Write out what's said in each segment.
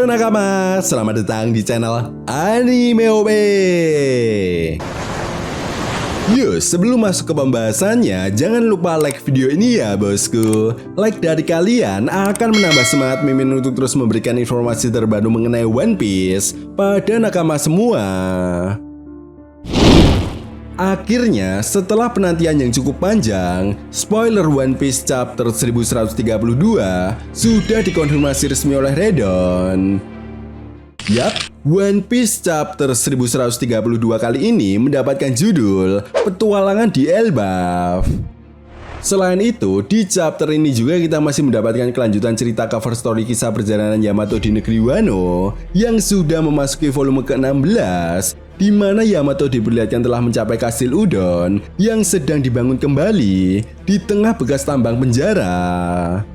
nakama, selamat datang di channel Anime OB. Yuk, sebelum masuk ke pembahasannya, jangan lupa like video ini ya bosku. Like dari kalian akan menambah semangat Mimin untuk terus memberikan informasi terbaru mengenai One Piece pada nakama semua. Akhirnya, setelah penantian yang cukup panjang, spoiler One Piece chapter 1132 sudah dikonfirmasi resmi oleh Redon. Yap, One Piece chapter 1132 kali ini mendapatkan judul Petualangan di Elbaf. Selain itu, di chapter ini juga kita masih mendapatkan kelanjutan cerita cover story kisah perjalanan Yamato di negeri Wano yang sudah memasuki volume ke-16, di mana Yamato diperlihatkan telah mencapai kastil Udon yang sedang dibangun kembali di tengah bekas tambang penjara.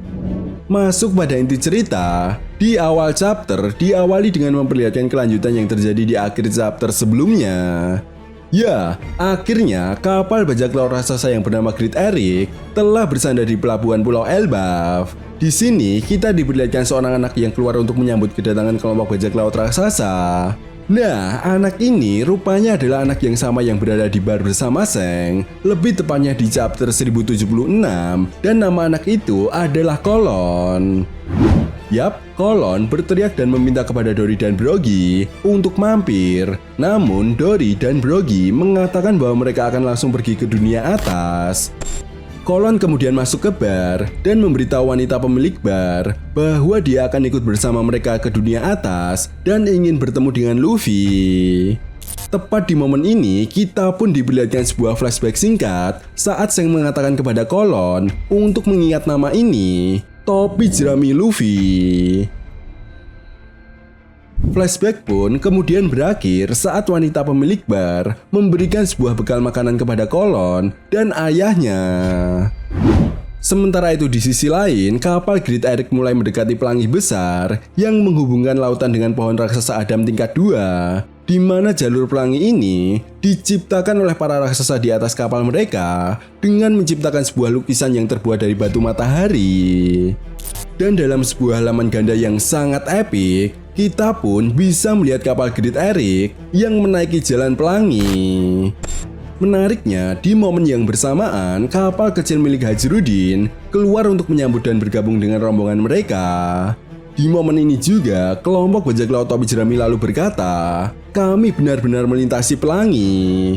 Masuk pada inti cerita, di awal chapter diawali dengan memperlihatkan kelanjutan yang terjadi di akhir chapter sebelumnya. Ya, akhirnya kapal bajak laut raksasa yang bernama Great Eric telah bersandar di pelabuhan Pulau Elbaf. Di sini kita diperlihatkan seorang anak yang keluar untuk menyambut kedatangan kelompok bajak laut raksasa. Nah, anak ini rupanya adalah anak yang sama yang berada di bar bersama Seng, lebih tepatnya di chapter 1076, dan nama anak itu adalah Kolon. Yap, Kolon berteriak dan meminta kepada Dory dan Brogy untuk mampir. Namun, Dory dan Brogy mengatakan bahwa mereka akan langsung pergi ke dunia atas. Kolon kemudian masuk ke bar dan memberitahu wanita pemilik bar bahwa dia akan ikut bersama mereka ke dunia atas dan ingin bertemu dengan Luffy. Tepat di momen ini, kita pun diperlihatkan sebuah flashback singkat saat Seng mengatakan kepada Kolon untuk mengingat nama ini, topi jerami Luffy. Flashback pun kemudian berakhir saat wanita pemilik bar memberikan sebuah bekal makanan kepada Kolon dan ayahnya. Sementara itu di sisi lain, kapal Great Eric mulai mendekati pelangi besar yang menghubungkan lautan dengan pohon raksasa Adam tingkat 2, di mana jalur pelangi ini diciptakan oleh para raksasa di atas kapal mereka dengan menciptakan sebuah lukisan yang terbuat dari batu matahari. Dan dalam sebuah halaman ganda yang sangat epik, kita pun bisa melihat kapal Great Eric yang menaiki jalan pelangi. Menariknya, di momen yang bersamaan, kapal kecil milik Hajrudin keluar untuk menyambut dan bergabung dengan rombongan mereka. Di momen ini juga, kelompok bajak laut topi jerami lalu berkata, "Kami benar-benar melintasi pelangi."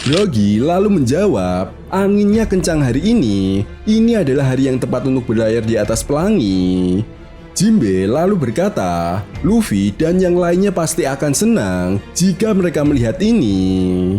Brogy lalu menjawab, "Anginnya kencang hari ini adalah hari yang tepat untuk berlayar di atas pelangi." Jinbe lalu berkata, "Luffy dan yang lainnya pasti akan senang jika mereka melihat ini."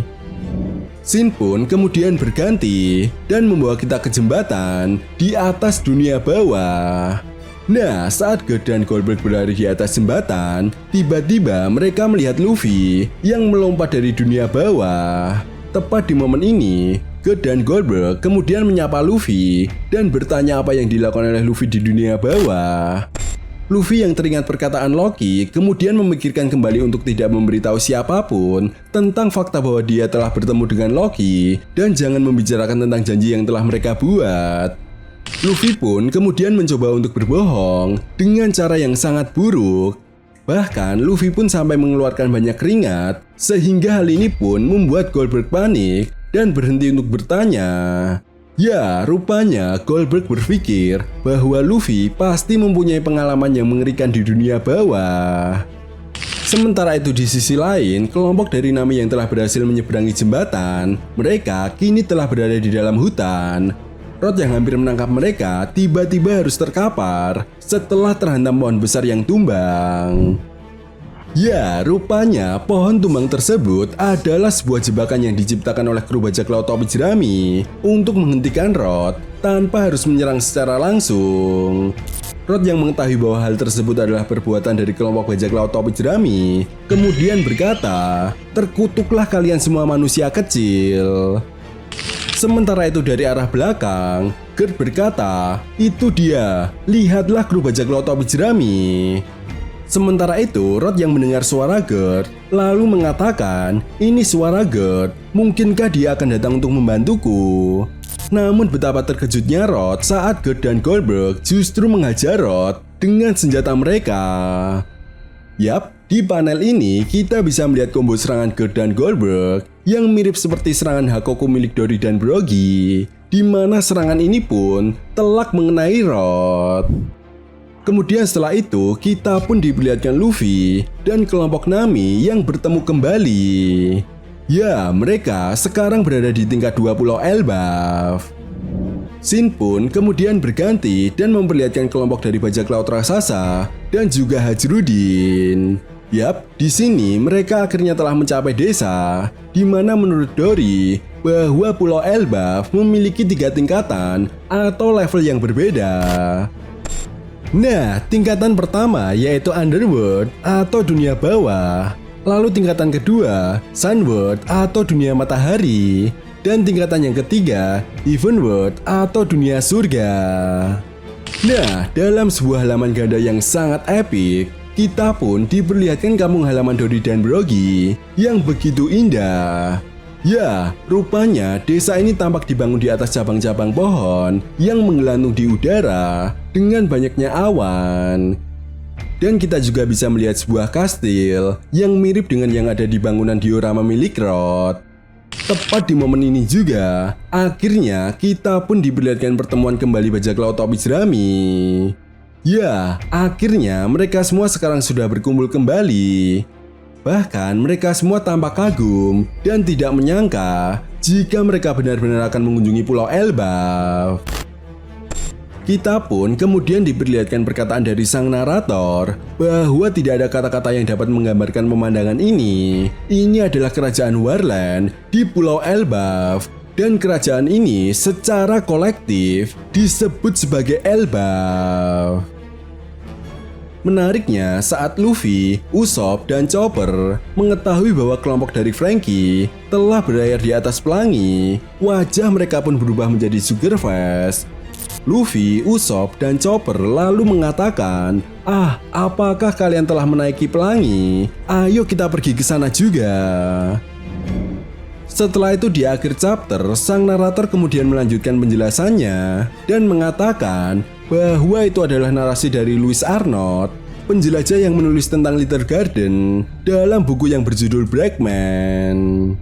Scene pun kemudian berganti dan membawa kita ke jembatan di atas dunia bawah. Nah, saat Garp dan Goldberg berlari di atas jembatan, tiba-tiba mereka melihat Luffy yang melompat dari dunia bawah. Tepat di momen ini, Garp dan Goldberg kemudian menyapa Luffy dan bertanya apa yang dilakukan oleh Luffy di dunia bawah. Luffy yang teringat perkataan Loki kemudian memikirkan kembali untuk tidak memberitahu siapapun tentang fakta bahwa dia telah bertemu dengan Loki dan jangan membicarakan tentang janji yang telah mereka buat. Luffy pun kemudian mencoba untuk berbohong dengan cara yang sangat buruk. Bahkan Luffy pun sampai mengeluarkan banyak keringat, sehingga hal ini pun membuat Goldberg panik dan berhenti untuk bertanya. Ya, rupanya Goldberg berpikir bahwa Luffy pasti mempunyai pengalaman yang mengerikan di dunia bawah. Sementara itu di sisi lain, kelompok dari Nami yang telah berhasil menyeberangi jembatan, mereka kini telah berada di dalam hutan. Rod yang hampir menangkap mereka tiba-tiba harus terkapar setelah terhantam pohon besar yang tumbang. Ya, rupanya pohon tumbang tersebut adalah sebuah jebakan yang diciptakan oleh kru bajak laut topi jerami untuk menghentikan Rod tanpa harus menyerang secara langsung. Rod yang mengetahui bahwa hal tersebut adalah perbuatan dari kelompok bajak laut topi jerami kemudian berkata, "Terkutuklah kalian semua manusia kecil." Sementara itu dari arah belakang, Garp berkata, "Itu dia, lihatlah kru bajak laut topi jerami." Sementara itu, Rod yang mendengar suara Garp lalu mengatakan, "Ini suara Garp, mungkinkah dia akan datang untuk membantuku?" Namun betapa terkejutnya Rod saat Garp dan Goldberg justru menghajar Rod dengan senjata mereka. Yap, di panel ini kita bisa melihat combo serangan Gerd dan Goldberg yang mirip seperti serangan Hakoku milik Dori dan Brogy, di mana serangan ini pun telak mengenai Rod. Kemudian setelah itu, kita pun diperlihatkan Luffy dan kelompok Nami yang bertemu kembali. Ya, mereka sekarang berada di tingkat 2 Pulau Elbaf. Shin pun kemudian berganti dan memperlihatkan kelompok dari bajak laut raksasa dan juga Hajrudin. Yap, di sini mereka akhirnya telah mencapai desa, di mana menurut Dori bahwa Pulau Elbaf memiliki 3 tingkatan atau level yang berbeda. Nah, tingkatan pertama yaitu Underworld atau dunia bawah, lalu tingkatan kedua Sunworld atau dunia matahari, dan tingkatan yang ketiga, Heaven World atau dunia surga. Nah, dalam sebuah halaman ganda yang sangat epik, kita pun diperlihatkan kampung halaman Dori dan Brogy yang begitu indah. Ya, rupanya desa ini tampak dibangun di atas cabang-cabang pohon yang menggelantung di udara dengan banyaknya awan. Dan kita juga bisa melihat sebuah kastil yang mirip dengan yang ada di bangunan diorama milik Rod. Tepat di momen ini juga, akhirnya kita pun diperlihatkan pertemuan kembali bajak laut topi jerami. Ya, akhirnya mereka semua sekarang sudah berkumpul kembali. Bahkan mereka semua tampak kagum dan tidak menyangka jika mereka benar-benar akan mengunjungi Pulau Elbaf. Kita pun kemudian diperlihatkan perkataan dari sang narator bahwa tidak ada kata-kata yang dapat menggambarkan pemandangan ini. Ini adalah kerajaan Warland di Pulau Elbaf, dan kerajaan ini secara kolektif disebut sebagai Elbaf. Menariknya, saat Luffy, Usopp, dan Chopper mengetahui bahwa kelompok dari Franky telah berlayar di atas pelangi, wajah mereka pun berubah menjadi sugar face. Luffy, Usopp, dan Chopper lalu mengatakan, apakah kalian telah menaiki pelangi? Ayo kita pergi ke sana juga. Setelah itu di akhir chapter, sang narator kemudian melanjutkan penjelasannya dan mengatakan bahwa itu adalah narasi dari Louis Arnott, penjelajah yang menulis tentang Little Garden dalam buku yang berjudul Blackman.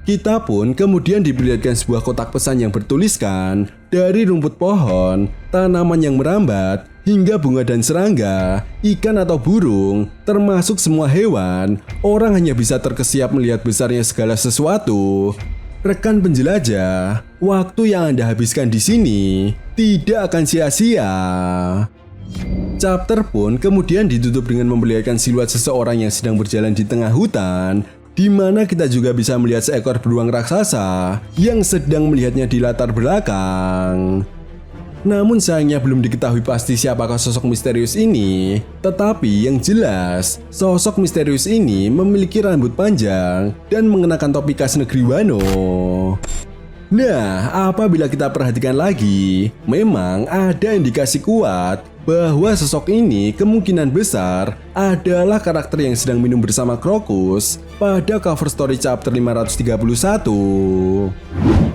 Kita pun kemudian diperlihatkan sebuah kotak pesan yang bertuliskan, dari rumput pohon, tanaman yang merambat, hingga bunga dan serangga, ikan atau burung, termasuk semua hewan, orang hanya bisa terkesiap melihat besarnya segala sesuatu. Rekan penjelajah, waktu yang Anda habiskan di sini tidak akan sia-sia. Chapter pun kemudian ditutup dengan memperlihatkan siluet seseorang yang sedang berjalan di tengah hutan, di mana kita juga bisa melihat seekor beruang raksasa yang sedang melihatnya di latar belakang. Namun sayangnya belum diketahui pasti siapakah sosok misterius ini. Tetapi yang jelas, sosok misterius ini memiliki rambut panjang dan mengenakan topi khas negeri Wano. Nah, apabila kita perhatikan lagi, memang ada indikasi kuat bahwa sosok ini kemungkinan besar adalah karakter yang sedang minum bersama Crocus pada cover story chapter 531.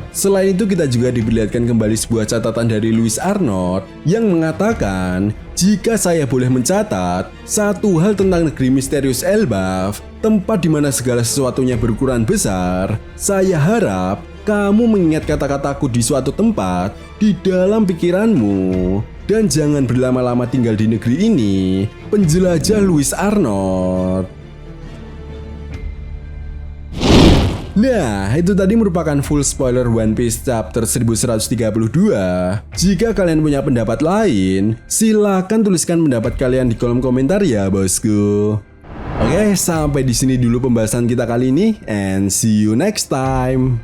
Selain itu, kita juga diperlihatkan kembali sebuah catatan dari Louis Arnott yang mengatakan, jika saya boleh mencatat satu hal tentang negeri misterius Elbaf, tempat di mana segala sesuatunya berukuran besar, saya harap kamu mengingat kata-kataku di suatu tempat di dalam pikiranmu. Dan jangan berlama-lama tinggal di negeri ini. Penjelajah Louis Arnott. Nah, itu tadi merupakan full spoiler One Piece chapter 1132. Jika kalian punya pendapat lain, silakan tuliskan pendapat kalian di kolom komentar ya, bosku. Oke, sampai di sini dulu pembahasan kita kali ini, and see you next time.